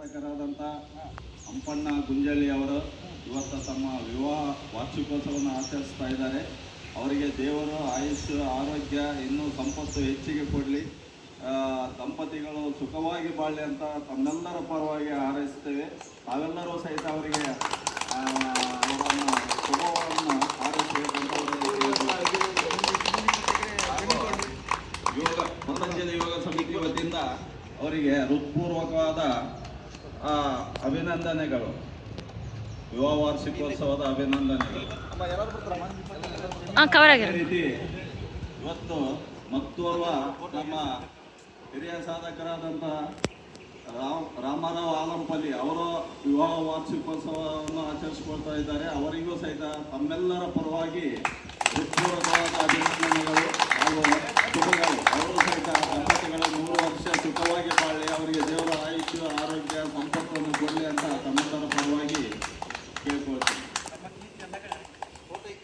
ಸಾಧಕರಾದಂಥ ಹಂಪಣ್ಣ ಗುಂಜಳ್ಳಿ ಅವರು ಇವತ್ತು ತಮ್ಮ ವಿವಾಹ ವಾರ್ಷಿಕೋತ್ಸವವನ್ನು ಆಚರಿಸ್ತಾ ಇದ್ದಾರೆ. ಅವರಿಗೆ ದೇವರು ಆಯುಷ್ಯ ಆರೋಗ್ಯ ಇನ್ನೂ ಸಂಪತ್ತು ಹೆಚ್ಚಿಗೆ ಕೊಡಲಿ, ದಂಪತಿಗಳು ಸುಖವಾಗಿ ಬಾಳಲಿ ಅಂತ ತಮ್ಮೆಲ್ಲರ ಪರವಾಗಿ ಹಾರೈಸ್ತೇವೆ. ತಾವೆಲ್ಲರೂ ಸಹಿತ ಅವರಿಗೆ ಶುಭವನ್ನು ಹಾರೈಸಬೇಕಂತ ಯೋಗ ಪತಂಜಲಿ ಯೋಗ ಸಮಿತಿ ವತಿಯಿಂದ ಅವರಿಗೆ ಹೃತ್ಪೂರ್ವಕವಾದ ಅಭಿನಂದನೆಗಳು, ವಿವಾಹ ವಾರ್ಷಿಕೋತ್ಸವದ ಅಭಿನಂದನೆಗಳು. ಅದೇ ರೀತಿ ಇವತ್ತು ಮತ್ತೋರ್ವ ನಮ್ಮ ಹಿರಿಯ ಸಾಧಕರಾದಂಥ ರಾಮರಾವ್ ಆಲಂಪಲ್ಲಿ ಅವರ ವಿವಾಹ ವಾರ್ಷಿಕೋತ್ಸವವನ್ನು ಆಚರಿಸಿಕೊಳ್ತಾ ಇದ್ದಾರೆ. ಅವರಿಗೂ ಸಹಿತ ತಮ್ಮೆಲ್ಲರ ಪರವಾಗಿ ಹೃತ್ಪೂರ್ವಕವಾದ ಅಭಿನಂದನೆಗಳು ಹಾಗೂ ಶುಭಗಳು. ಅವರು ಸಹಿತ ದಂಪತಿಗಳು 3 ವರ್ಷ ಸುಖವಾಗಿ ಬಾಳಲಿ, ಅವರಿಗೆ ದೇವರ ಆಯುಷ್ಯ ಆರೋಗ್ಯ ಸಂಪತ್ತನ್ನು ಕೊಡಲಿ ಅಂತ ತಮ್ಮ